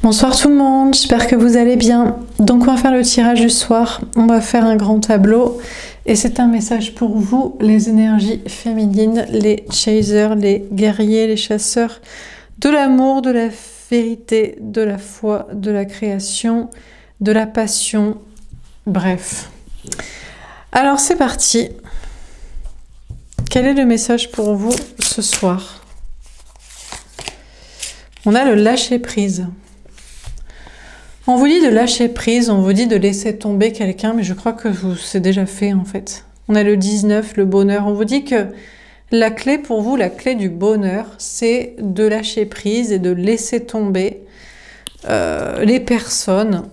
Bonsoir tout le monde, j'espère que vous allez bien. Donc on va faire le tirage du soir, on va faire un grand tableau et c'est un message pour vous, les énergies féminines, les chasers, les guerriers, les chasseurs de l'amour, de la vérité, de la foi, de la création, de la passion, bref. Alors c'est parti. Quel est le message pour vous ce soir? On a le lâcher prise. On vous dit de lâcher prise, on vous dit de laisser tomber quelqu'un, mais je crois que c'est déjà fait en fait. On a le 19, le bonheur. On vous dit que la clé pour vous, la clé du bonheur, c'est de lâcher prise et de laisser tomber les personnes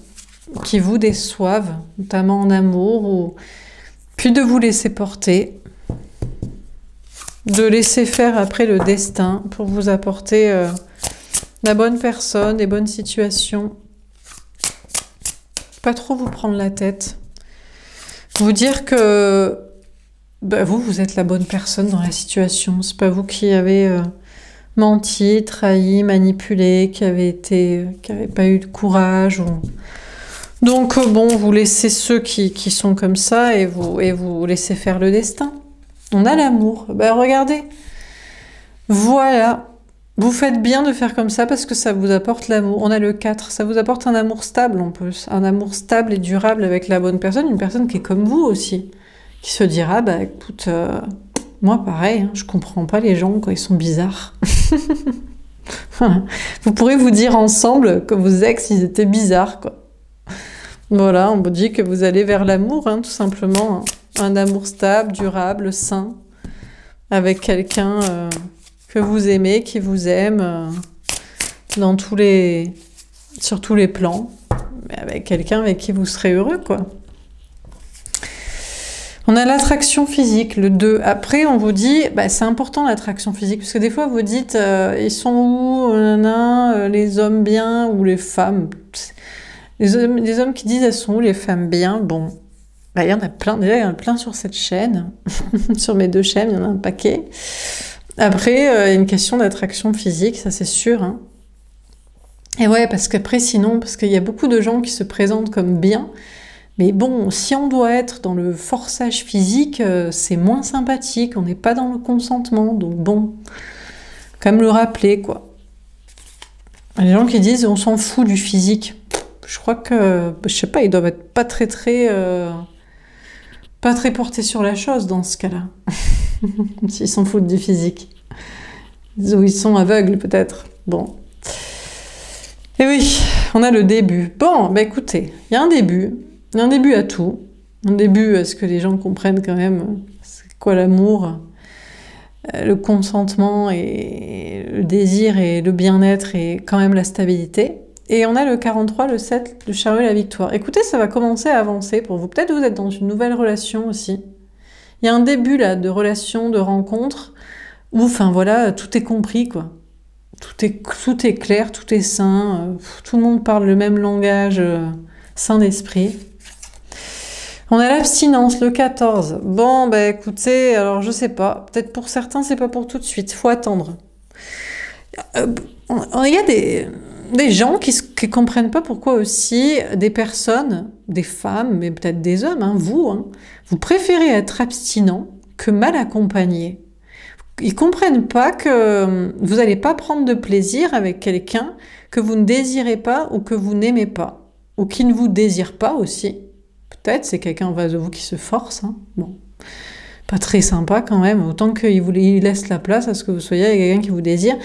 qui vous déçoivent, notamment en amour, ou puis de vous laisser porter, de laisser faire après le destin pour vous apporter la bonne personne, les bonnes situations. Pas trop vous prendre la tête. Vous dire que vous êtes la bonne personne dans la situation. C'est pas vous qui avez menti, trahi, manipulé, qui avez pas eu de courage. Donc bon, vous laissez ceux qui sont comme ça et vous laissez faire le destin. On a l'amour. Regardez. Voilà. Vous faites bien de faire comme ça parce que ça vous apporte l'amour. On a le 4, ça vous apporte un amour stable en plus. Un amour stable et durable avec la bonne personne. Une personne qui est comme vous aussi. Qui se dira, écoute, moi pareil, je comprends pas les gens quand ils sont bizarres. Vous pourrez vous dire ensemble que vos ex, ils étaient bizarres, quoi. Voilà, on vous dit que vous allez vers l'amour, tout simplement. Un amour stable, durable, sain. Avec quelqu'un... que vous aimez, qui vous aime, sur tous les plans, mais avec quelqu'un avec qui vous serez heureux, quoi. On a l'attraction physique, le 2. Après, on vous dit, c'est important l'attraction physique, parce que des fois, vous dites, ils sont où, les hommes bien, ou les femmes. Les hommes qui disent, elles sont où, les femmes bien, bon. Il y en a plein, déjà, il y en a plein sur cette chaîne. Sur mes 2 chaînes, il y en a un paquet. Après, il y a une question d'attraction physique, ça c'est sûr. Et ouais, parce qu'après, sinon, parce qu'il y a beaucoup de gens qui se présentent comme bien, mais bon, si on doit être dans le forçage physique, c'est moins sympathique, on n'est pas dans le consentement, donc bon, quand même le rappeler, quoi. Il y a des gens qui disent, on s'en fout du physique. Je crois que, je sais pas, ils doivent être pas très portés sur la chose dans ce cas-là. S'ils s'en foutent du physique. Ou ils sont aveugles, peut-être. Bon. Et oui, on a le début. Bon, écoutez, il y a un début. Il y a un début à tout. Un début à ce que les gens comprennent quand même c'est quoi l'amour, le consentement et le désir et le bien-être et quand même la stabilité. Et on a le 43, le 7, le chariot et la victoire. Écoutez, ça va commencer à avancer pour vous. Peut-être vous êtes dans une nouvelle relation aussi. Il y a un début là de relation, de rencontre, où, voilà, tout est compris, quoi. Tout est clair, tout est sain, tout le monde parle le même langage sain d'esprit. On a l'abstinence, le 14. Bon, écoutez, alors je sais pas, peut-être pour certains, c'est pas pour tout de suite, faut attendre. Il y a des gens qui comprennent pas pourquoi aussi des personnes, des femmes, mais peut-être des hommes, vous préférez être abstinent que mal accompagné. Ils comprennent pas que vous n'allez pas prendre de plaisir avec quelqu'un que vous ne désirez pas ou que vous n'aimez pas, ou qui ne vous désire pas aussi. Peut-être c'est quelqu'un en face de vous qui se force. Bon, pas très sympa quand même, autant qu'il laisse la place à ce que vous soyez avec quelqu'un qui vous désire.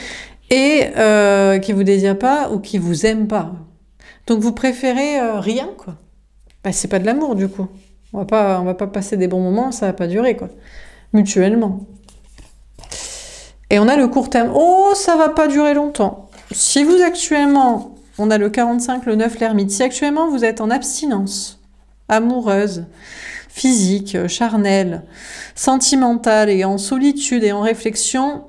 Et qui vous désire pas ou qui vous aime pas. Donc vous préférez rien, quoi. C'est pas de l'amour, du coup. On va pas passer des bons moments, ça va pas durer, quoi. Mutuellement. Et on a le court terme. Oh, ça va pas durer longtemps. Si vous actuellement, on a le 45, le 9, l'ermite. Si actuellement vous êtes en abstinence, amoureuse, physique, charnelle, sentimentale et en solitude et en réflexion,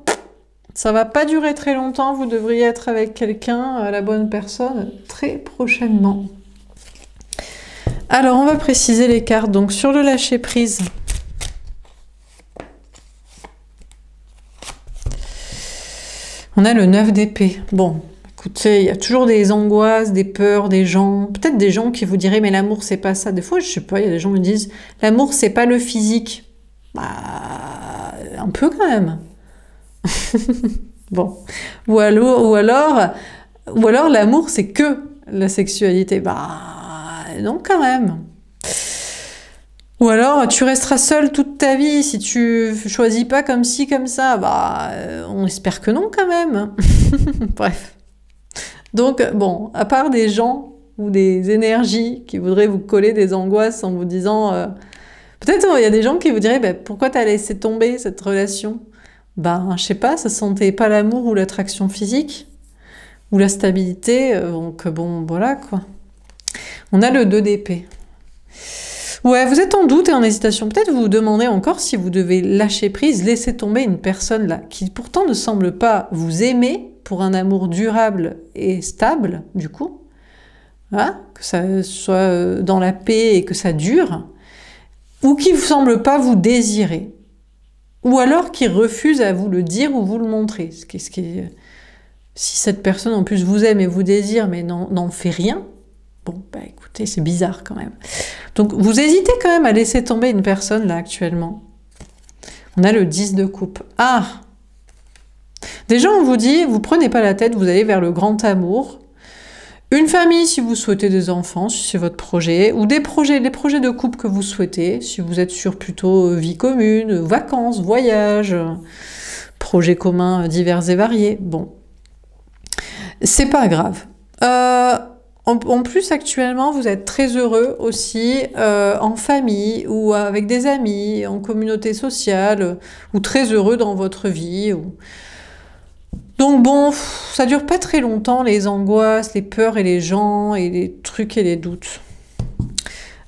ça va pas durer très longtemps, vous devriez être avec quelqu'un, la bonne personne, très prochainement. Alors, on va préciser les cartes. Donc, sur le lâcher-prise, on a le 9 d'épée. Bon, écoutez, il y a toujours des angoisses, des peurs, des gens, peut-être des gens qui vous diraient, mais l'amour, c'est pas ça. Des fois, je sais pas, il y a des gens qui me disent, l'amour, c'est pas le physique. Bah, un peu quand même. Bon. Ou alors l'amour, c'est que la sexualité. Bah, non, quand même. Ou alors, tu resteras seul toute ta vie si tu choisis pas comme ci, comme ça. Bah, on espère que non, quand même. Bref. Donc, bon, à part des gens ou des énergies qui voudraient vous coller des angoisses en vous disant... peut-être il y a des gens qui vous diraient, bah, pourquoi t'as laissé tomber cette relation? Ben, je sais pas, ça sentait pas l'amour ou l'attraction physique ou la stabilité, donc bon, voilà quoi. On a le 2 d'épée. Ouais, vous êtes en doute et en hésitation. Peut-être vous vous demandez encore si vous devez lâcher prise, laisser tomber une personne là, qui pourtant ne semble pas vous aimer pour un amour durable et stable, du coup. Voilà, que ça soit dans la paix et que ça dure, ou qui ne semble pas vous désirer. Ou alors qui refuse à vous le dire ou vous le montrer. Si cette personne en plus vous aime et vous désire mais n'en fait rien, bon, bah écoutez, c'est bizarre quand même. Donc vous hésitez quand même à laisser tomber une personne là actuellement. On a le 10 de coupe. Ah! Déjà on vous dit, vous prenez pas la tête, vous allez vers le grand amour. Une famille si vous souhaitez des enfants, si c'est votre projet, ou les projets de couple que vous souhaitez, si vous êtes sur plutôt vie commune, vacances, voyages, projets communs divers et variés. Bon, c'est pas grave. En plus, actuellement, vous êtes très heureux aussi en famille ou avec des amis, en communauté sociale, ou très heureux dans votre vie. Donc bon, ça dure pas très longtemps, les angoisses, les peurs et les gens, et les trucs et les doutes.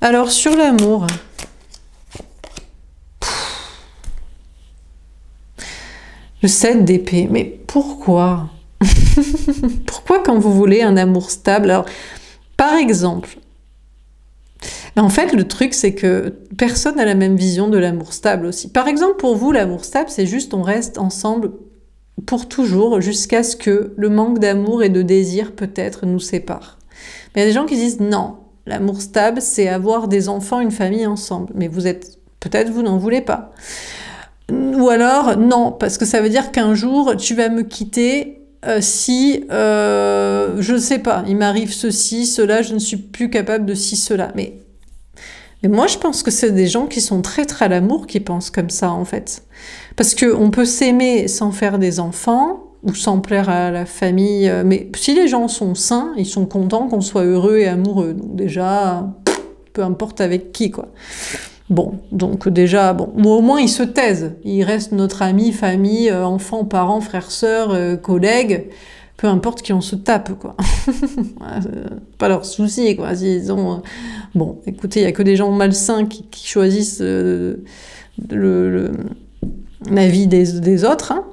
Alors, sur l'amour... Le 7 d'épée, mais pourquoi? Pourquoi quand vous voulez un amour stable? Alors, par exemple, en fait, le truc, c'est que personne n'a la même vision de l'amour stable aussi. Par exemple, pour vous, l'amour stable, c'est juste on reste ensemble pour toujours jusqu'à ce que le manque d'amour et de désir peut-être nous sépare. Mais il y a des gens qui disent non, l'amour stable, c'est avoir des enfants, une famille ensemble. Mais peut-être vous n'en voulez pas. Ou alors, non, parce que ça veut dire qu'un jour, tu vas me quitter si, je ne sais pas, il m'arrive ceci, cela, je ne suis plus capable de ci, cela. Mais moi, je pense que c'est des gens qui sont traîtres à l'amour qui pensent comme ça, en fait. Parce qu'on peut s'aimer sans faire des enfants, ou sans plaire à la famille, mais si les gens sont sains, ils sont contents qu'on soit heureux et amoureux. Donc déjà, peu importe avec qui, quoi. Bon, donc déjà, bon, ou au moins ils se taisent. Ils restent notre ami, famille, enfants, parents, frères, sœurs, collègues, peu importe qui on se tape, quoi. Pas leur souci, quoi. S'ils ont... Bon, écoutez, il n'y a que des gens malsains qui choisissent la vie des autres, hein.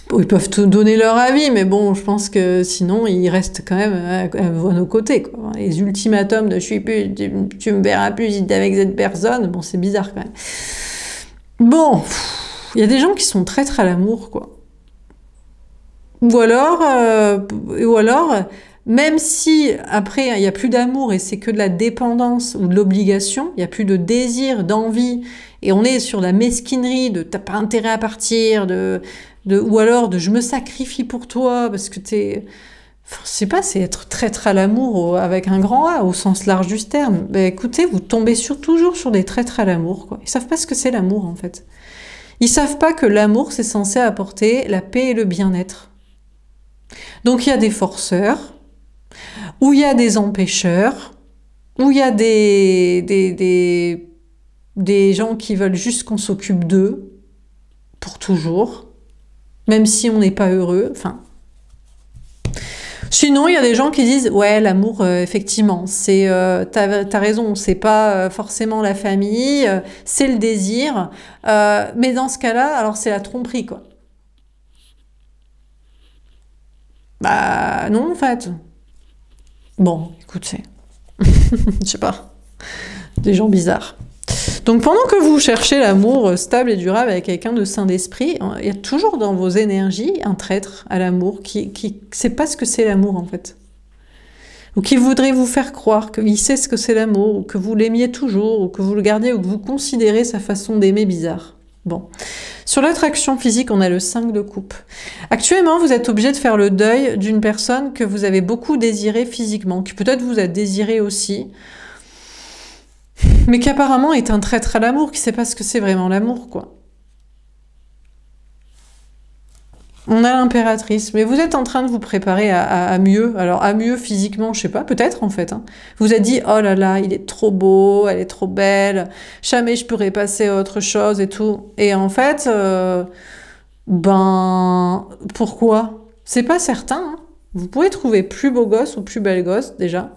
Bon, ils peuvent te donner leur avis, mais bon, je pense que sinon, ils restent quand même à nos côtés, quoi. Les ultimatums de « tu me verras plus si t'es avec cette personne », bon, c'est bizarre quand même. Bon, il y a des gens qui sont traîtres à l'amour, quoi. Ou alors, même si après, il n'y a plus d'amour et c'est que de la dépendance ou de l'obligation, il n'y a plus de désir, d'envie, et on est sur la mesquinerie de « t'as pas intérêt à partir », ou alors de « je me sacrifie pour toi » parce que t'es... Enfin, je sais pas, c'est être traître à l'amour avec un grand A, au sens large du terme. Ben, écoutez, vous tombez toujours sur des traîtres à l'amour, quoi. Ils savent pas ce que c'est l'amour, en fait. Ils savent pas que l'amour, c'est censé apporter la paix et le bien-être. Donc il y a des forceurs, ou il y a des empêcheurs, ou il y a des gens qui veulent juste qu'on s'occupe d'eux, pour toujours, même si on n'est pas heureux, enfin... Sinon, il y a des gens qui disent « Ouais, l'amour, effectivement, c'est t'as raison, c'est pas forcément la famille, c'est le désir, mais dans ce cas-là, alors c'est la tromperie, quoi. » Bah non, en fait. Bon, écoutez, je sais pas, des gens bizarres. Donc pendant que vous cherchez l'amour stable et durable avec quelqu'un de sain d'esprit, il y a toujours dans vos énergies un traître à l'amour qui sait pas ce que c'est l'amour en fait. Ou qui voudrait vous faire croire qu'il sait ce que c'est l'amour, ou que vous l'aimiez toujours, ou que vous le gardiez, ou que vous considérez sa façon d'aimer bizarre. Bon. Sur l'attraction physique, on a le 5 de coupe. Actuellement, vous êtes obligé de faire le deuil d'une personne que vous avez beaucoup désirée physiquement, qui peut-être vous a désiré aussi, mais qui apparemment est un traître à l'amour, qui ne sait pas ce que c'est vraiment l'amour, quoi. On a l'impératrice, mais vous êtes en train de vous préparer à mieux. Alors à mieux physiquement, je sais pas, peut-être en fait. Hein. Vous avez dit, oh là là, il est trop beau, elle est trop belle, jamais je pourrais passer à autre chose et tout. Et en fait, ben, pourquoi? C'est pas certain. Hein. Vous pouvez trouver plus beau gosse ou plus belle gosse, déjà.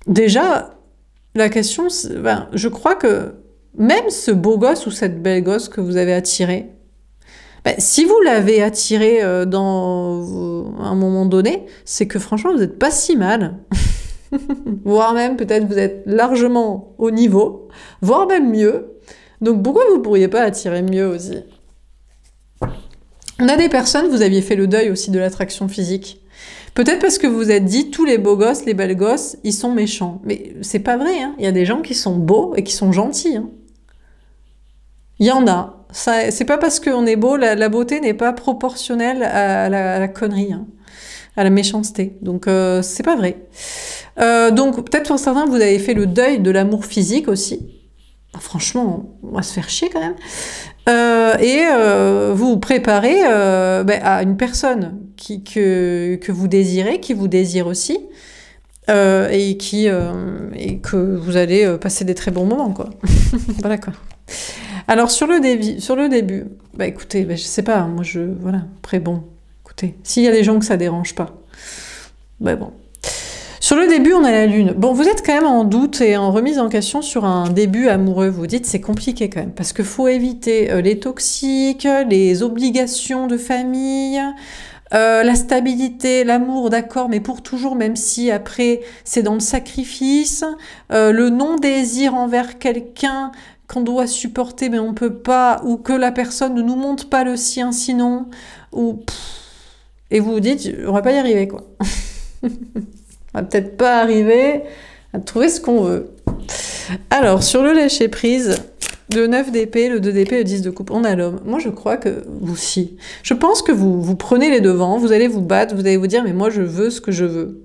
Déjà, la question, ben, je crois que même ce beau gosse ou cette belle gosse que vous avez attiré, ben, si vous l'avez attiré dans un moment donné, c'est que franchement, vous n'êtes pas si mal. Voire même, peut-être, vous êtes largement au niveau, voire même mieux. Donc, pourquoi vous ne pourriez pas attirer mieux aussi? On a des personnes, vous aviez fait le deuil aussi de l'attraction physique. Peut-être parce que vous vous êtes dit, tous les beaux gosses, les belles gosses, ils sont méchants. Mais c'est pas vrai, hein. Il y a des gens qui sont beaux et qui sont gentils. Hein. Il y en a. C'est pas parce qu'on est beau, la beauté n'est pas proportionnelle à la connerie, hein, à la méchanceté. Donc c'est pas vrai. Donc peut-être pour certains, vous avez fait le deuil de l'amour physique aussi. Franchement, on va se faire chier quand même. Et vous vous préparez ben, à une personne que vous désirez, qui vous désire aussi, et que vous allez passer des très bons moments, quoi. Voilà, quoi. Alors, sur le début, bah écoutez, bah, je sais pas, moi voilà, après bon, écoutez, s'il y a des gens que ça dérange pas, bah bon. Sur le début, on a la lune. Bon, vous êtes quand même en doute et en remise en question sur un début amoureux. Vous dites c'est compliqué quand même, parce qu'il faut éviter les toxiques, les obligations de famille, la stabilité, l'amour, d'accord, mais pour toujours, même si après c'est dans le sacrifice, le non-désir envers quelqu'un qu'on doit supporter mais on peut pas, ou que la personne ne nous montre pas le sien sinon, ou et vous vous dites on va pas y arriver quoi. On va peut-être pas arriver à trouver ce qu'on veut. Alors sur le lâcher prise, le 9 d'épée, le 2 d'épée, le 10 de coupe, on a l'homme. Moi je crois que vous si. Je pense que vous prenez les devants, vous allez vous battre, vous allez vous dire mais moi je veux ce que je veux.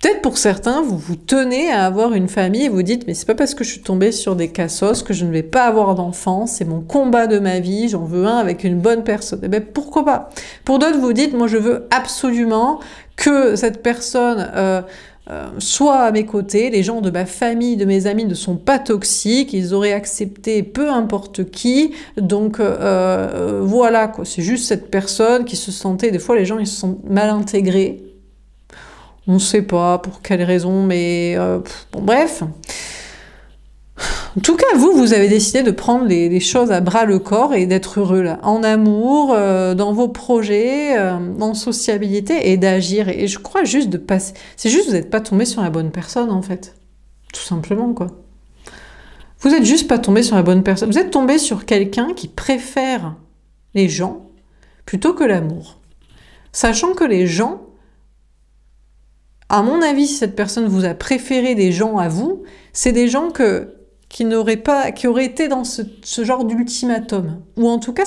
Peut-être pour certains, vous vous tenez à avoir une famille et vous dites « mais c'est pas parce que je suis tombée sur des cassos que je ne vais pas avoir d'enfants, c'est mon combat de ma vie, j'en veux un avec une bonne personne. » Eh bien, pourquoi pas? Pour d'autres, vous dites « moi je veux absolument que cette personne soit à mes côtés, les gens de ma famille, de mes amis ne sont pas toxiques, ils auraient accepté peu importe qui, donc voilà quoi, c'est juste cette personne qui se sentait, des fois les gens ils se sentent mal intégrés. On ne sait pas pour quelle raison, mais bon, bref. En tout cas, vous avez décidé de prendre les choses à bras le corps et d'être heureux là, en amour, dans vos projets, en sociabilité et d'agir. Et je crois juste de passer. C'est juste que vous n'êtes pas tombé sur la bonne personne en fait, tout simplement quoi. Vous n'êtes juste pas tombé sur la bonne personne. Vous êtes tombé sur quelqu'un qui préfère les gens plutôt que l'amour, sachant que les gens. À mon avis, si cette personne vous a préféré des gens à vous, c'est des gens qui auraient été dans ce genre d'ultimatum. Ou en tout cas,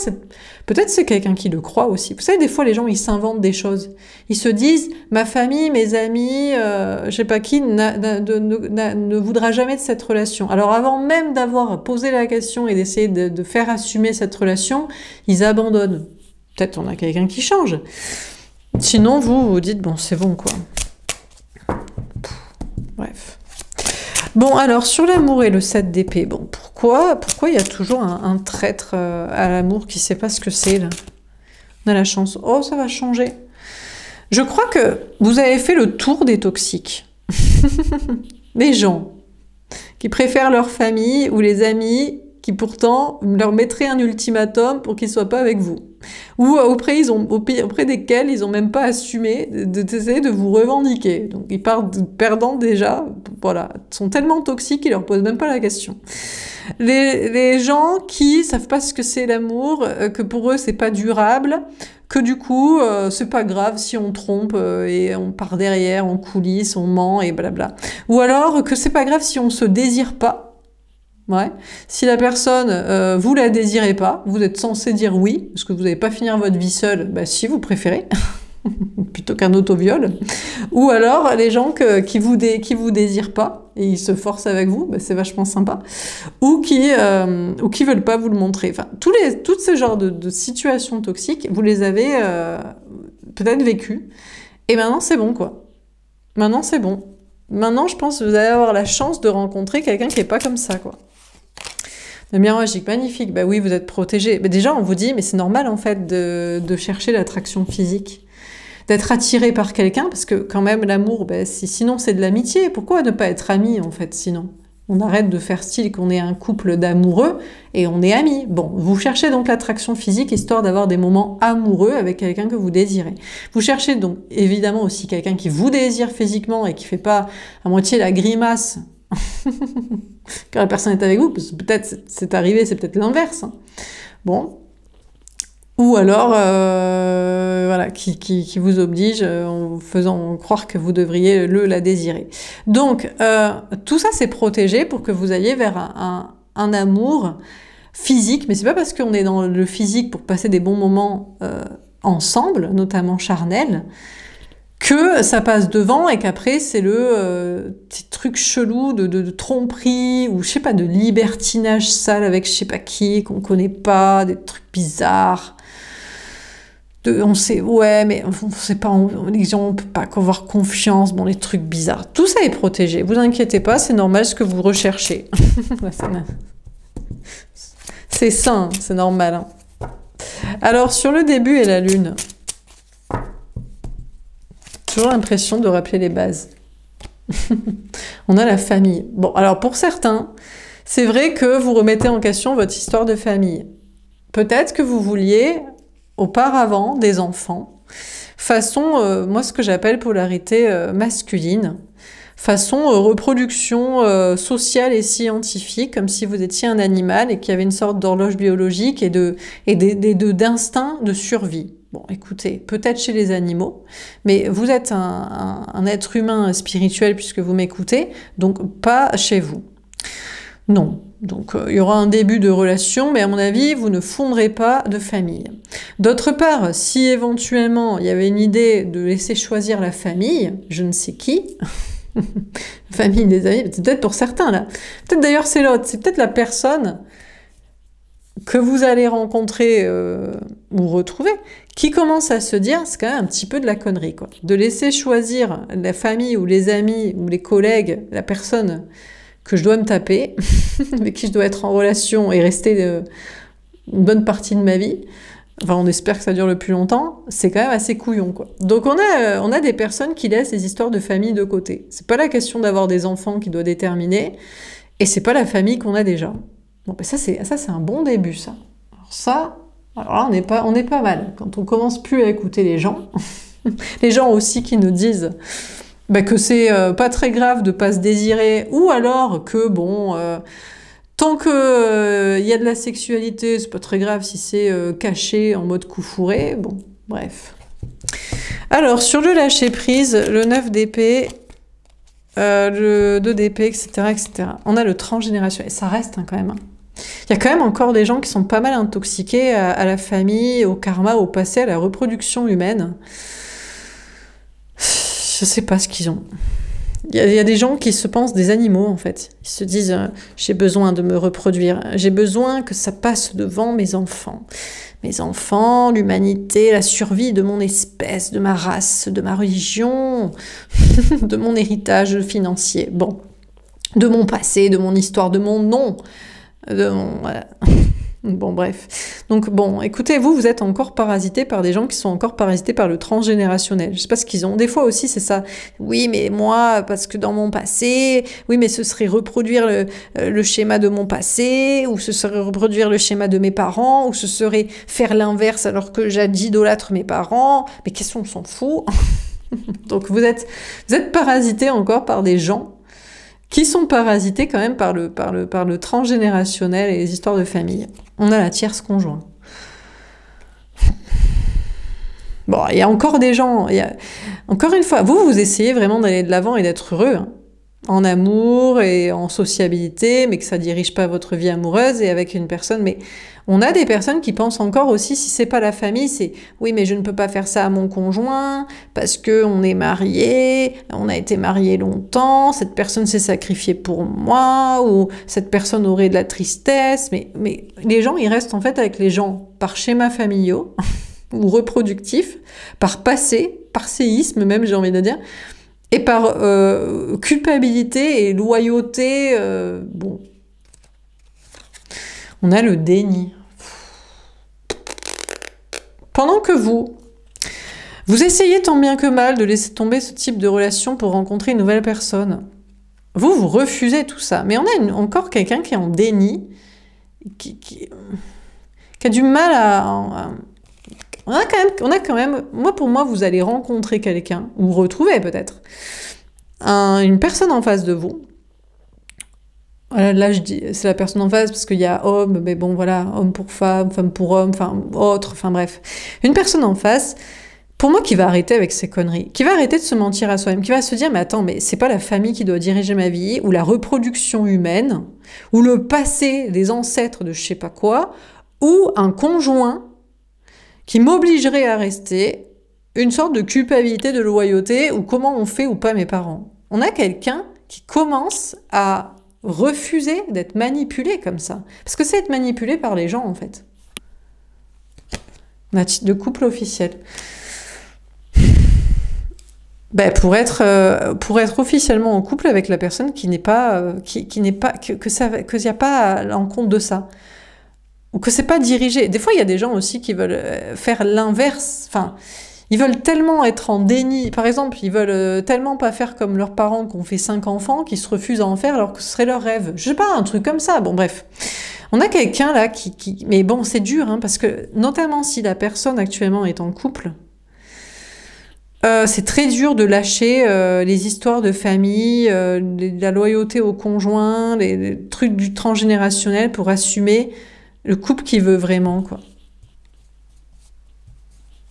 peut-être c'est quelqu'un qui le croit aussi. Vous savez, des fois, les gens, ils s'inventent des choses. Ils se disent, ma famille, mes amis, je sais pas qui, ne voudra jamais de cette relation. Alors avant même d'avoir posé la question et d'essayer de faire assumer cette relation, ils abandonnent. Peut-être on a quelqu'un qui change. Sinon, vous dites, bon, c'est bon, quoi. Bref. Bon, alors, sur l'amour et le 7 d'épée, bon, pourquoi il y a toujours un traître à l'amour qui ne sait pas ce que c'est, là? On a la chance. Oh, ça va changer. Je crois que vous avez fait le tour des toxiques. Des gens qui préfèrent leur famille ou les amis qui pourtant leur mettraient un ultimatum pour qu'ils ne soient pas avec vous. Ou auprès desquels ils n'ont même pas assumé d'essayer de vous revendiquer. Donc ils partent perdant déjà, voilà, ils sont tellement toxiques qu'ils ne leur posent même pas la question. Les gens qui savent pas ce que c'est l'amour, que pour eux c'est pas durable, que du coup c'est pas grave si on trompe et on part derrière, on coulisse, on ment et blabla. Ou alors que c'est pas grave si on se désire pas. Ouais. Si la personne, vous la désirez pas, vous êtes censé dire oui, parce que vous n'allez pas finir votre vie seule, bah si vous préférez, plutôt qu'un autoviol. Ou alors les gens qui vous désirent pas, et ils se forcent avec vous, bah c'est vachement sympa, ou qui veulent pas vous le montrer. Enfin, tous ces genres de situations toxiques, vous les avez peut-être vécues, et maintenant c'est bon quoi. Maintenant c'est bon. Maintenant je pense que vous allez avoir la chance de rencontrer quelqu'un qui est pas comme ça quoi. La lumière magique, magnifique. Bah oui, vous êtes protégé. Mais déjà, on vous dit, mais c'est normal en fait de chercher l'attraction physique, d'être attiré par quelqu'un, parce que quand même l'amour, bah, sinon c'est de l'amitié. Pourquoi ne pas être amis en fait sinon? On arrête de faire style qu'on est un couple d'amoureux et on est amis. Bon, vous cherchez donc l'attraction physique histoire d'avoir des moments amoureux avec quelqu'un que vous désirez. Vous cherchez donc évidemment aussi quelqu'un qui vous désire physiquement et qui fait pas à moitié la grimace quand la personne est avec vous, parce que peut-être c'est arrivé, c'est peut-être l'inverse. Hein. Bon. Ou alors, voilà, qui vous oblige en vous faisant croire que vous devriez la désirer. Donc, tout ça, c'est protégé pour que vous alliez vers un amour physique, mais c'est pas parce qu'on est dans le physique pour passer des bons moments ensemble, notamment charnels, que ça passe devant et qu'après c'est le petit truc chelou de tromperie ou je sais pas de libertinage sale avec je sais pas qui qu'on connaît pas, des trucs bizarres. On sait ouais mais on sait pas, les gens on peut pas avoir confiance, bon les trucs bizarres. Tout ça est protégé. Vous inquiétez pas, c'est normal ce que vous recherchez. C'est sain, c'est normal. Hein. Alors sur le début et la lune. Toujours l'impression de rappeler les bases. On a la famille. Bon, alors pour certains, c'est vrai que vous remettez en question votre histoire de famille. Peut-être que vous vouliez auparavant des enfants, façon, moi ce que j'appelle polarité masculine, façon reproduction sociale et scientifique, comme si vous étiez un animal et qu'il y avait une sorte d'horloge biologique et d'instinct de survie. Bon, écoutez, peut-être chez les animaux, mais vous êtes un être humain spirituel puisque vous m'écoutez, donc pas chez vous. Non. Donc il y aura un début de relation, mais à mon avis, vous ne fonderez pas de famille. D'autre part, si éventuellement il y avait une idée de laisser choisir la famille, je ne sais qui, famille des amis, c'est peut-être pour certains là, peut-être d'ailleurs c'est l'autre, c'est peut-être la personne que vous allez rencontrer ou retrouver, qui commence à se dire, c'est quand même un petit peu de la connerie, quoi. De laisser choisir la famille ou les amis ou les collègues, la personne que je dois me taper, avec qui je dois être en relation et rester une bonne partie de ma vie, enfin on espère que ça dure le plus longtemps, c'est quand même assez couillon, quoi. Donc on a des personnes qui laissent les histoires de famille de côté. C'est pas la question d'avoir des enfants qui doit déterminer, et c'est pas la famille qu'on a déjà. Bon, ben ça c'est un bon début, ça. Alors là, on est pas mal. Quand on commence plus à écouter les gens, les gens aussi qui nous disent bah, que c'est pas très grave de pas se désirer, ou alors que, bon, tant que y a de la sexualité, c'est pas très grave si c'est caché en mode coup fourré, bon, bref. Alors, sur le lâcher-prise, le 9 d'épée, le 2 d'épée, etc., etc., on a le transgénérationnel, et ça reste hein, quand même. Hein. Il y a quand même encore des gens qui sont pas mal intoxiqués à la famille, au karma, au passé, à la reproduction humaine. Je sais pas ce qu'ils ont. Il y a des gens qui se pensent des animaux, en fait. Ils se disent j'ai besoin de me reproduire. J'ai besoin que ça passe devant mes enfants. Mes enfants, l'humanité, la survie de mon espèce, de ma race, de ma religion, de mon héritage financier. Bon. De mon passé, de mon histoire, de mon nom. Voilà. Bon, bref. Donc, bon, écoutez, vous êtes encore parasité par des gens qui sont encore parasités par le transgénérationnel. Je sais pas ce qu'ils ont. Des fois aussi, c'est ça. Oui, mais moi, parce que dans mon passé, oui, mais ce serait reproduire le schéma de mon passé, ou ce serait reproduire le schéma de mes parents, ou ce serait faire l'inverse alors que j'idolâtre mes parents. Mais qu'est-ce qu'on s'en fout? Donc, vous êtes parasité encore par des gens qui sont parasités quand même par le transgénérationnel et les histoires de famille. On a la tierce conjointe. Bon, il y a encore des gens, encore une fois, vous essayez vraiment d'aller de l'avant et d'être heureux, hein, en amour et en sociabilité, mais que ça dirige pas votre vie amoureuse et avec une personne. Mais on a des personnes qui pensent encore aussi, si c'est pas la famille, c'est oui, mais je ne peux pas faire ça à mon conjoint parce que on est mariés, on a été mariés longtemps, cette personne s'est sacrifiée pour moi, ou cette personne aurait de la tristesse. Mais les gens, ils restent en fait avec les gens par schéma familiaux ou reproductifs, par passé, par séisme même, j'ai envie de dire, et par culpabilité et loyauté. Bon, on a le déni. Pendant que vous essayez tant bien que mal de laisser tomber ce type de relation pour rencontrer une nouvelle personne, vous refusez tout ça. Mais on a encore quelqu'un qui est en déni, qui a du mal à... On a quand même, pour moi, vous allez rencontrer quelqu'un, ou retrouver peut-être, une personne en face de vous. Là, je dis, c'est la personne en face parce qu'il y a homme, mais bon, voilà, homme pour femme, femme pour homme, enfin, autre, enfin bref. Une personne en face, pour moi, qui va arrêter avec ses conneries, qui va arrêter de se mentir à soi-même, qui va se dire, mais attends, mais c'est pas la famille qui doit diriger ma vie, ou la reproduction humaine, ou le passé des ancêtres de je sais pas quoi, ou un conjoint qui m'obligerait à rester, une sorte de culpabilité, de loyauté, ou comment on fait ou pas mes parents. On a quelqu'un qui commence à refuser d'être manipulé comme ça. Parce que c'est être manipulé par les gens, en fait. On a titre de couple officiel. Ben, pour être officiellement en couple avec la personne qui n'est pas... qu'il n'y a pas l'encontre de ça. Ou que c'est pas dirigé. Des fois, il y a des gens aussi qui veulent faire l'inverse. Enfin, ils veulent tellement être en déni. Par exemple, ils veulent tellement pas faire comme leurs parents qui ont fait 5 enfants, qu'ils se refusent à en faire alors que ce serait leur rêve. Je sais pas, un truc comme ça. Bon, bref. On a quelqu'un là qui... Mais bon, c'est dur, hein, parce que notamment si la personne actuellement est en couple, c'est très dur de lâcher les histoires de famille, la loyauté au conjoint, les trucs du transgénérationnel pour assumer le couple qui veut vraiment, quoi.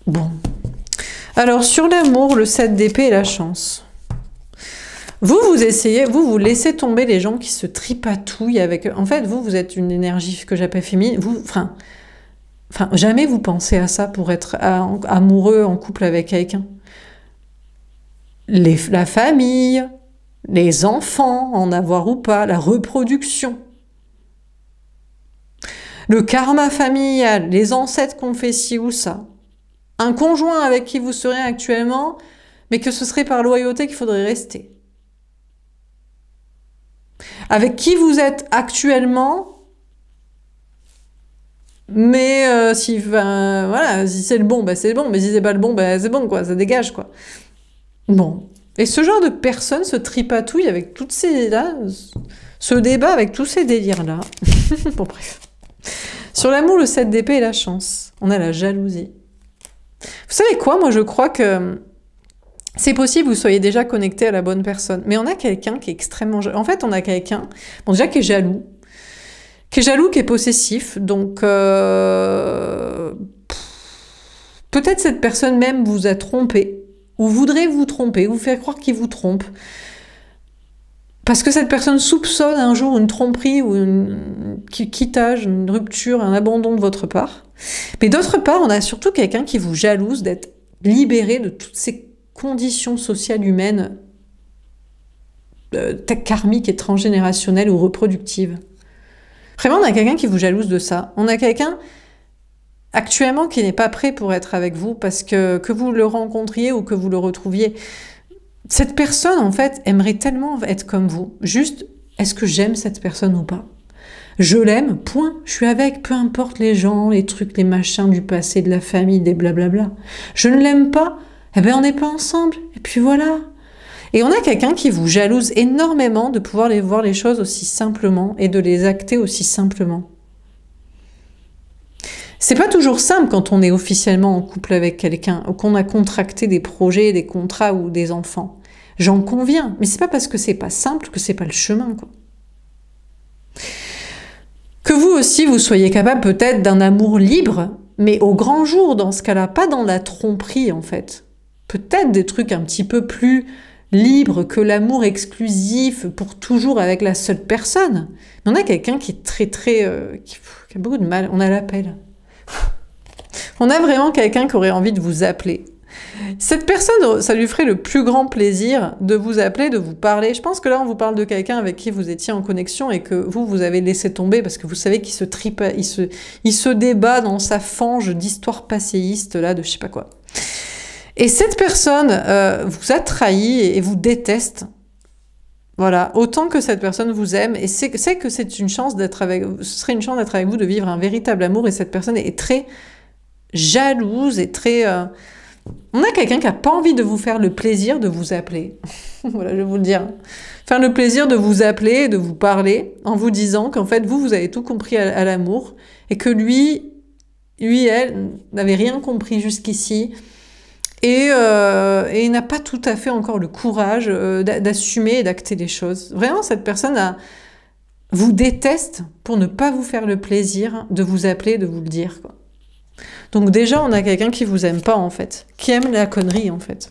Bon. Alors, sur l'amour, le 7 d'épée et la chance. Vous essayez, vous laissez tomber les gens qui se tripatouillent avec... En fait, vous êtes une énergie que j'appelle féminine. Enfin, jamais vous pensez à ça pour être amoureux, en couple avec quelqu'un. La famille, les enfants, en avoir ou pas, la reproduction. Le karma familial, les ancêtres qu'on fait ci ou ça. Un conjoint avec qui vous serez actuellement, mais que ce serait par loyauté qu'il faudrait rester. Avec qui vous êtes actuellement, mais si c'est le bon, ben c'est le bon, mais si c'est pas le bon, ben c'est bon, quoi, ça dégage, quoi. Bon. Et ce genre de personne se tripatouille avec toutes ces... là, ce débat avec tous ces délires-là. Bon, bref. Sur l'amour, le 7 d'épée et la chance. On a la jalousie. Vous savez quoi? Moi, je crois que c'est possible que vous soyez déjà connecté à la bonne personne. Mais on a quelqu'un qui est extrêmement... En fait, on a quelqu'un, bon, déjà qui est jaloux, qui est possessif. Donc, peut-être cette personne même vous a trompé, ou voudrait vous tromper, vous faire croire qu'il vous trompe. Parce que cette personne soupçonne un jour une tromperie ou un quittage, une rupture, un abandon de votre part. Mais d'autre part, on a surtout quelqu'un qui vous jalouse d'être libéré de toutes ces conditions sociales humaines karmiques et transgénérationnelles ou reproductives. Vraiment, on a quelqu'un qui vous jalouse de ça. On a quelqu'un actuellement qui n'est pas prêt pour être avec vous parce que vous le rencontriez ou que vous le retrouviez. Cette personne, en fait, aimerait tellement être comme vous. Juste, est-ce que j'aime cette personne ou pas? Je l'aime, point. Je suis avec, peu importe les gens, les trucs, les machins du passé, de la famille, des blablabla. Je ne l'aime pas, eh bien on n'est pas ensemble. Et puis voilà. Et on a quelqu'un qui vous jalouse énormément de pouvoir voir les choses aussi simplement et de les acter aussi simplement. C'est pas toujours simple quand on est officiellement en couple avec quelqu'un ou qu'on a contracté des projets, des contrats ou des enfants. J'en conviens. Mais c'est pas parce que c'est pas simple que c'est pas le chemin, quoi. Que vous aussi, vous soyez capable peut-être d'un amour libre, mais au grand jour, dans ce cas-là, pas dans la tromperie, en fait. Peut-être des trucs un petit peu plus libres que l'amour exclusif pour toujours avec la seule personne. Mais on a quelqu'un qui est très, qui a beaucoup de mal. On a l'appel. On a vraiment quelqu'un qui aurait envie de vous appeler. Cette personne, ça lui ferait le plus grand plaisir de vous appeler, de vous parler. Je pense que là, on vous parle de quelqu'un avec qui vous étiez en connexion et que vous avez laissé tomber parce que vous savez qu'il il se débat dans sa fange d'histoire passéiste, là, de je sais pas quoi. Et cette personne vous a trahi et vous déteste. Voilà, autant que cette personne vous aime, et c'est que c'est une chance d'être avec, ce serait une chance d'être avec vous, de vivre un véritable amour, et cette personne est très jalouse et très... On a quelqu'un qui n'a pas envie de vous faire le plaisir de vous appeler. Voilà, je vais vous le dire. Faire le plaisir de vous appeler et de vous parler en vous disant qu'en fait, vous avez tout compris à l'amour et que lui, elle, n'avait rien compris jusqu'ici et n'a pas tout à fait encore le courage d'assumer et d'acter les choses. Vraiment, cette personne vous déteste pour ne pas vous faire le plaisir de vous appeler, de vous le dire, quoi. Donc déjà, on a quelqu'un qui vous aime pas, en fait. Qui aime la connerie, en fait.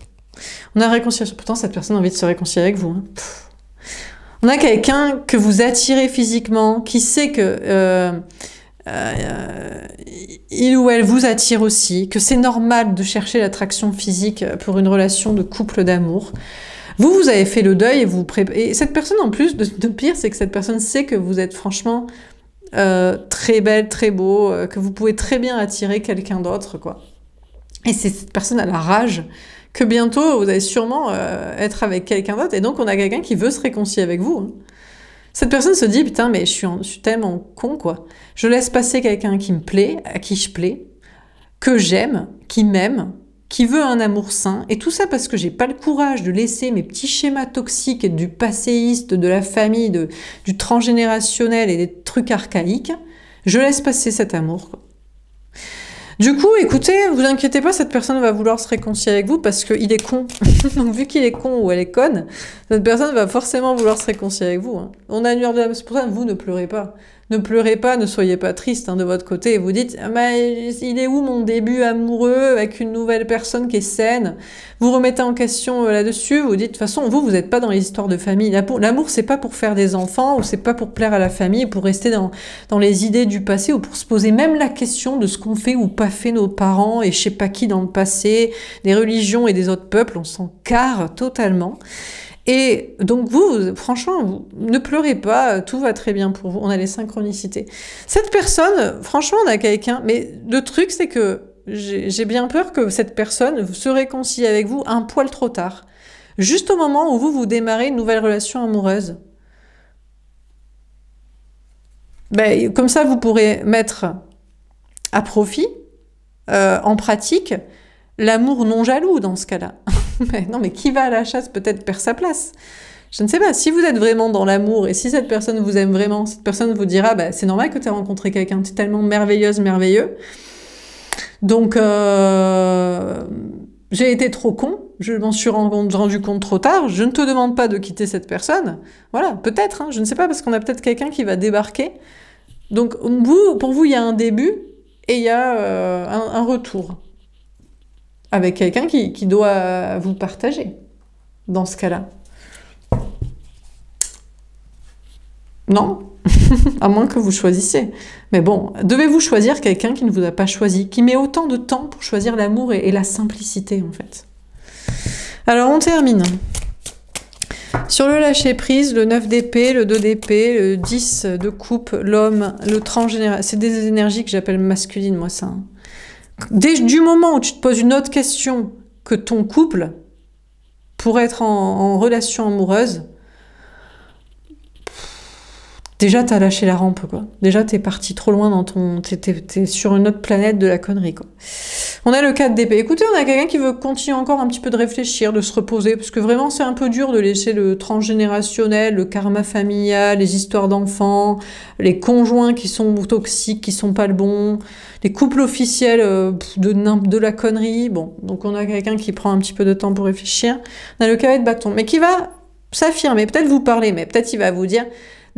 On a réconciliation. Pourtant, cette personne a envie de se réconcilier avec vous. Hein. On a quelqu'un que vous attirez physiquement, qui sait que il ou elle vous attire aussi, que c'est normal de chercher l'attraction physique pour une relation de couple d'amour. Vous avez fait le deuil et vous préparez. Et cette personne, en plus, de pire, c'est que cette personne sait que vous êtes franchement... très belle, très beau, que vous pouvez très bien attirer quelqu'un d'autre, quoi. Et c'est cette personne à la rage que bientôt vous allez sûrement être avec quelqu'un d'autre, et donc on a quelqu'un qui veut se réconcilier avec vous. Hein. Cette personne se dit, putain, mais je suis tellement con, quoi. Je laisse passer quelqu'un qui me plaît, à qui je plais, que j'aime, qui m'aime, qui veut un amour sain, et tout ça parce que j'ai pas le courage de laisser mes petits schémas toxiques et du passéiste, de la famille, du transgénérationnel et des trucs archaïques. Je laisse passer cet amour, quoi. Du coup, écoutez, vous inquiétez pas, cette personne va vouloir se réconcilier avec vous parce qu'il est con. Donc vu qu'il est con ou elle est conne, cette personne va forcément vouloir se réconcilier avec vous. Hein. On annule de la... C'est pour ça que vous ne pleurez pas. Ne pleurez pas, ne soyez pas triste, hein, de votre côté. Et vous dites, ah, mais il est où mon début amoureux avec une nouvelle personne qui est saine? Vous remettez en question là-dessus, vous dites, de toute façon, vous n'êtes pas dans les histoires de famille. L'amour, c'est pas pour faire des enfants, ou c'est pas pour plaire à la famille, pour rester dans les idées du passé, ou pour se poser même la question de ce qu'ont fait ou pas fait nos parents, et je sais pas qui dans le passé, des religions et des autres peuples, on s'en carre totalement. Et donc vous, franchement, vous ne pleurez pas, tout va très bien pour vous, on a les synchronicités. Cette personne, franchement, on a quelqu'un, mais le truc c'est que j'ai bien peur que cette personne se réconcilie avec vous un poil trop tard. Juste au moment où vous démarrez une nouvelle relation amoureuse. Ben, comme ça, vous pourrez mettre à profit, en pratique, l'amour non jaloux dans ce cas-là. Non, mais qui va à la chasse peut-être perd sa place. Je ne sais pas, si vous êtes vraiment dans l'amour et si cette personne vous aime vraiment, cette personne vous dira bah, c'est normal que tu aies rencontré quelqu'un, tu es tellement merveilleuse, merveilleux. Donc, j'ai été trop con, je m'en suis rendu compte trop tard, je ne te demande pas de quitter cette personne. Voilà, peut-être, hein, je ne sais pas, parce qu'on a peut-être quelqu'un qui va débarquer. Donc, pour vous, il y a un début et il y a un retour. Avec quelqu'un qui doit vous partager, dans ce cas-là. Non, à moins que vous choisissiez. Mais bon, devez-vous choisir quelqu'un qui ne vous a pas choisi, qui met autant de temps pour choisir l'amour et la simplicité, en fait. Alors, on termine. Sur le lâcher-prise, le 9 d'épée, le 2 d'épée, le 10 de coupe, l'homme, le transgénéral. C'est des énergies que j'appelle masculines, moi, ça. Hein. Du moment où tu te poses une autre question que ton couple, pour être en relation amoureuse, déjà t'as lâché la rampe, quoi. Déjà t'es parti trop loin dans ton... T'es sur une autre planète de la connerie, quoi. On a le 4 d'épée. Écoutez, on a quelqu'un qui veut continuer encore un petit peu de réfléchir, de se reposer, parce que vraiment c'est un peu dur de laisser le transgénérationnel, le karma familial, les histoires d'enfants, les conjoints qui sont toxiques, qui sont pas le bon, les couples officiels de la connerie. Bon, donc on a quelqu'un qui prend un petit peu de temps pour réfléchir. On a le cavalier de bâton, mais qui va s'affirmer, peut-être vous parler, mais peut-être il va vous dire...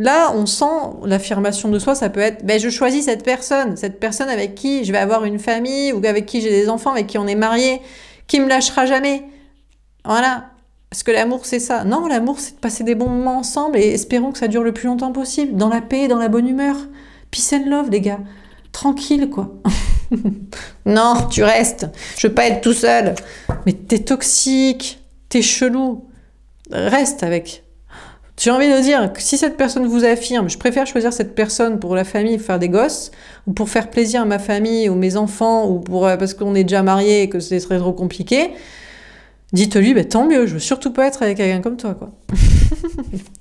Là, on sent l'affirmation de soi, ça peut être ben, je choisis cette personne avec qui je vais avoir une famille, ou avec qui j'ai des enfants, avec qui on est marié, qui me lâchera jamais. Voilà. Parce que l'amour, c'est ça. Non, l'amour, c'est de passer des bons moments ensemble et espérons que ça dure le plus longtemps possible, dans la paix, dans la bonne humeur. Peace and love, les gars. Tranquille, quoi. Non, tu restes. Je veux pas être tout seul. Mais t'es toxique, t'es chelou. Reste avec... J'ai envie de dire que si cette personne vous affirme, je préfère choisir cette personne pour la famille, faire des gosses, ou pour faire plaisir à ma famille ou mes enfants, ou pour parce qu'on est déjà mariés et que ce serait trop compliqué, dites-lui, bah, tant mieux, je veux surtout pas être avec quelqu'un comme toi, quoi.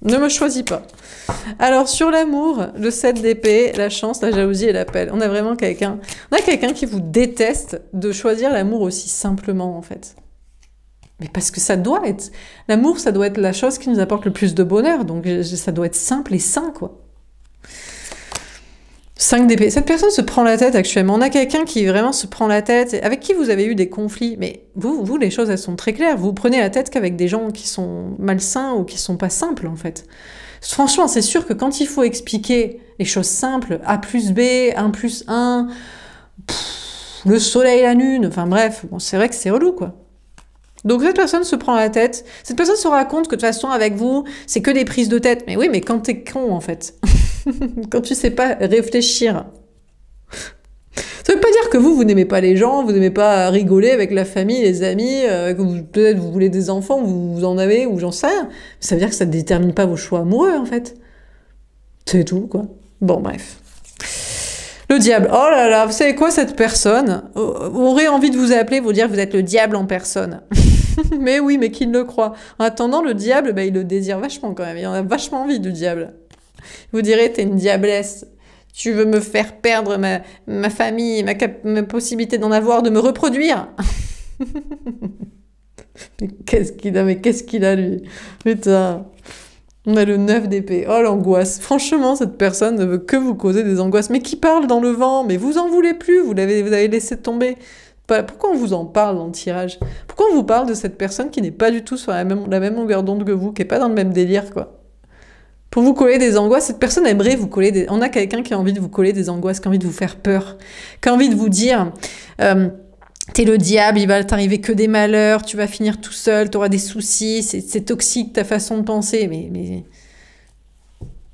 Ne me choisis pas. Alors, sur l'amour, le 7 d'épée, la chance, la jalousie et l'appel. On a vraiment quelqu'un qui vous déteste de choisir l'amour aussi simplement, en fait. Mais parce que ça doit être... L'amour, ça doit être la chose qui nous apporte le plus de bonheur. Donc, ça doit être simple et sain, quoi. 5 d'épée. Cette personne se prend la tête actuellement. On a quelqu'un qui vraiment se prend la tête, avec qui vous avez eu des conflits. Mais vous, les choses, elles sont très claires. Vous prenez la tête qu'avec des gens qui sont malsains ou qui sont pas simples, en fait. Franchement, c'est sûr que quand il faut expliquer les choses simples, A plus B, 1 plus 1, le soleil, la lune, enfin bref, bon, c'est vrai que c'est relou, quoi. Donc cette personne se prend la tête, cette personne se raconte que de toute façon avec vous, c'est que des prises de tête. Mais oui, mais quand t'es con en fait, quand tu sais pas réfléchir. Ça veut pas dire que vous n'aimez pas les gens, vous n'aimez pas rigoler avec la famille, les amis, que peut-être vous voulez des enfants, vous en avez, ou j'en sais rien. Ça veut dire que ça ne détermine pas vos choix amoureux en fait. C'est tout quoi. Bon bref. Le diable. Oh là là, vous savez quoi, cette personne aurait envie de vous appeler, vous dire que vous êtes le diable en personne. Mais oui, mais qui le croit. En attendant, le diable, bah, il le désire vachement quand même. Il en a vachement envie du diable. Vous direz, t'es une diablesse. Tu veux me faire perdre ma famille, ma possibilité d'en avoir, de me reproduire. Mais qu'est-ce qu'il a, lui? Putain. On a le 9 d'épée. Oh, l'angoisse. Franchement, cette personne ne veut que vous causer des angoisses. Mais qui parle dans le vent? Mais vous en voulez plus. Vous avez laissé tomber. Pourquoi on vous en parle dans le tirage? Pourquoi on vous parle de cette personne qui n'est pas du tout sur la même longueur d'onde que vous, qui n'est pas dans le même délire, quoi? Pour vous coller des angoisses, cette personne aimerait vous coller des... On a quelqu'un qui a envie de vous coller des angoisses, qui a envie de vous faire peur, qui a envie de vous dire... T'es le diable, il va t'arriver que des malheurs, tu vas finir tout seul, t'auras des soucis, c'est toxique ta façon de penser. Mais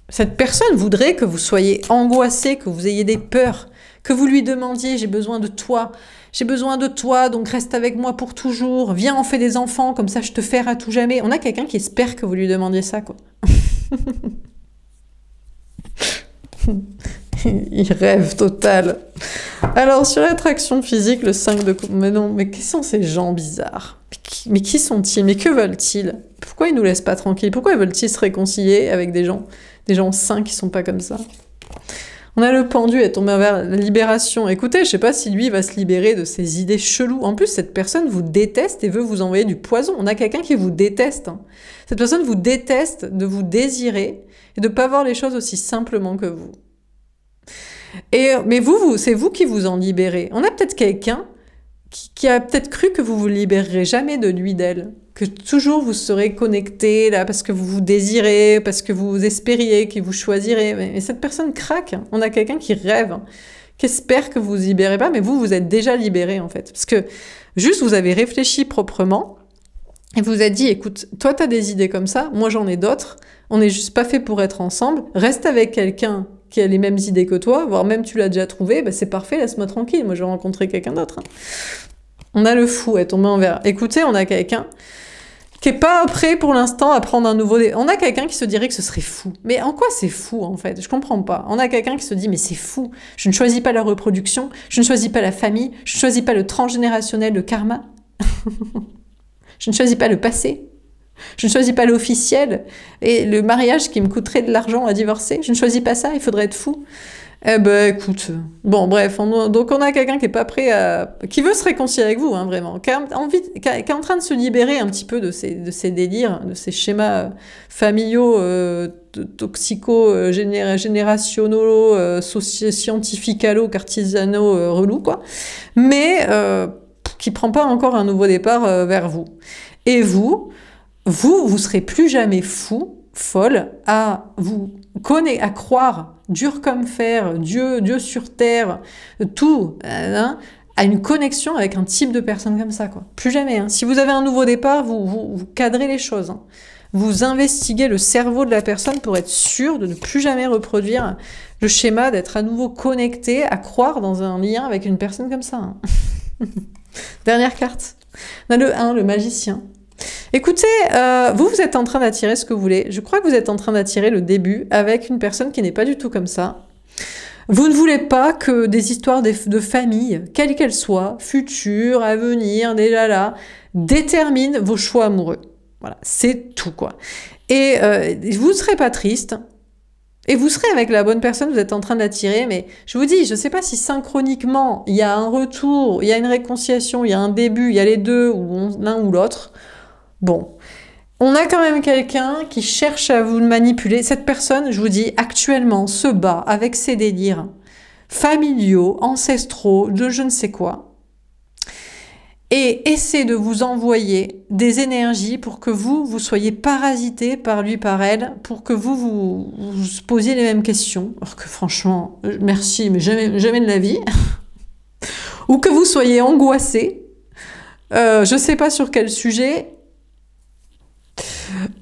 cette personne voudrait que vous soyez angoissé, que vous ayez des peurs, que vous lui demandiez « j'ai besoin de toi, donc reste avec moi pour toujours, viens on fait des enfants, comme ça je te ferai à tout jamais ». On a quelqu'un qui espère que vous lui demandiez ça, quoi. Il rêve total. Alors, sur l'attraction physique, le 5 de coupe... Mais non, mais qui sont ces gens bizarres? Mais qui sont-ils? Mais que veulent-ils? Pourquoi ils nous laissent pas tranquilles? Pourquoi veulent-ils se réconcilier avec des gens sains qui sont pas comme ça? On a le pendu est tombé vers la libération. Écoutez, je sais pas si lui va se libérer de ses idées cheloues. En plus, cette personne vous déteste et veut vous envoyer du poison. On a quelqu'un qui vous déteste. Hein. Cette personne vous déteste de vous désirer et de pas voir les choses aussi simplement que vous. Mais c'est vous qui vous en libérez. On a peut-être quelqu'un qui a peut-être cru que vous vous libérerez jamais de lui, d'elle. Que toujours vous serez connecté là parce que vous vous désirez, parce que vous espériez, qu'il vous choisirez. Mais cette personne craque. On a quelqu'un qui rêve, qui espère que vous vous libérez pas, mais vous êtes déjà libéré en fait. Parce que juste vous avez réfléchi proprement et vous êtes dit, écoute, toi t'as des idées comme ça, moi j'en ai d'autres, on n'est juste pas fait pour être ensemble, reste avec quelqu'un qui a les mêmes idées que toi, voire même tu l'as déjà trouvé, bah c'est parfait, laisse-moi tranquille, moi je vais rencontrer quelqu'un d'autre. Hein. On a le fou est tombé en vert. Écoutez, on a quelqu'un qui est pas prêt pour l'instant à prendre un nouveau... On a quelqu'un qui se dirait que ce serait fou. Mais en quoi c'est fou, en fait? Je comprends pas. On a quelqu'un qui se dit, mais c'est fou. Je ne choisis pas la reproduction, je ne choisis pas la famille, je ne choisis pas le transgénérationnel, le karma. Je ne choisis pas le passé. Je ne choisis pas l'officiel et le mariage qui me coûterait de l'argent à divorcer. Je ne choisis pas ça, il faudrait être fou. Eh ben écoute, bon bref, donc on a quelqu'un qui est pas prêt à... qui veut se réconcilier avec vous, hein, vraiment, qui a envie, qui est en train de se libérer un petit peu de ces délires, de ces schémas familiaux, générationnaux, scientificalo, cartisanaux, relous, quoi, mais qui prend pas encore un nouveau départ vers vous. Et vous serez plus jamais fou, folle, à croire dur comme fer, Dieu sur terre, tout, hein, à une connexion avec un type de personne comme ça, quoi. Plus jamais. Hein. Si vous avez un nouveau départ, vous cadrez les choses. Hein. Vous investiguez le cerveau de la personne pour être sûr de ne plus jamais reproduire le schéma, d'être à nouveau connecté, à croire dans un lien avec une personne comme ça. Hein. Dernière carte. On a le 1, le magicien. Écoutez, vous êtes en train d'attirer ce que vous voulez. Je crois que vous êtes en train d'attirer le début avec une personne qui n'est pas du tout comme ça. Vous ne voulez pas que des histoires de famille, quelles qu'elles soient, futures, à venir, déjà là, déterminent vos choix amoureux. Voilà, c'est tout, quoi. Et vous ne serez pas triste. Et vous serez avec la bonne personne, vous êtes en train d'attirer, mais je vous dis, je ne sais pas si synchroniquement, il y a un retour, il y a une réconciliation, il y a un début, il y a les deux, ou l'un ou l'autre. Bon, on a quand même quelqu'un qui cherche à vous manipuler. Cette personne, je vous dis, actuellement se bat avec ses délires familiaux, ancestraux, de je ne sais quoi, et essaie de vous envoyer des énergies pour que vous soyez parasité par lui, par elle, pour que vous posiez les mêmes questions. Alors que franchement, merci, mais jamais de la vie. Ou que vous soyez angoissé. Je ne sais pas sur quel sujet.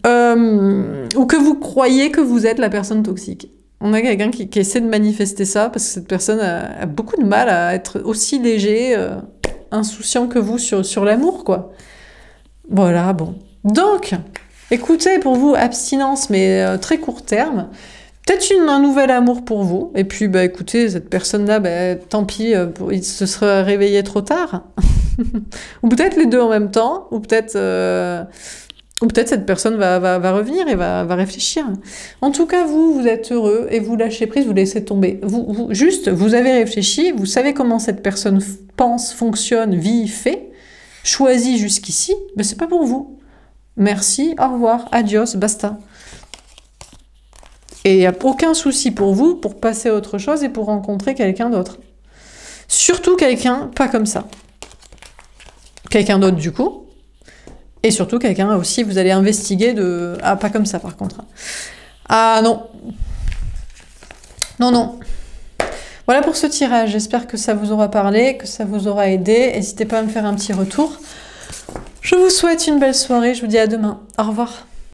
Ou que vous croyez que vous êtes la personne toxique. On a quelqu'un qui essaie de manifester ça parce que cette personne a beaucoup de mal à être aussi léger, insouciant que vous sur l'amour, quoi. Voilà, bon. Donc, écoutez, pour vous, abstinence, mais très court terme. Peut-être un nouvel amour pour vous. Et puis, bah, écoutez, cette personne-là, bah, tant pis, il se serait réveillé trop tard. Ou peut-être les deux en même temps. Ou peut-être cette personne va revenir et va réfléchir. En tout cas, vous êtes heureux et vous lâchez prise, vous laissez tomber. Vous avez réfléchi, vous savez comment cette personne pense, fonctionne, vit, fait, choisit jusqu'ici, mais c'est pas pour vous. Merci, au revoir, adios, basta. Et il n'y a aucun souci pour vous pour passer à autre chose et pour rencontrer quelqu'un d'autre. Surtout quelqu'un pas comme ça. Quelqu'un d'autre du coup. Et surtout quelqu'un aussi, vous allez investiguer de... Ah, pas comme ça par contre. Ah non. Non. Voilà pour ce tirage. J'espère que ça vous aura parlé, que ça vous aura aidé. N'hésitez pas à me faire un petit retour. Je vous souhaite une belle soirée. Je vous dis à demain. Au revoir.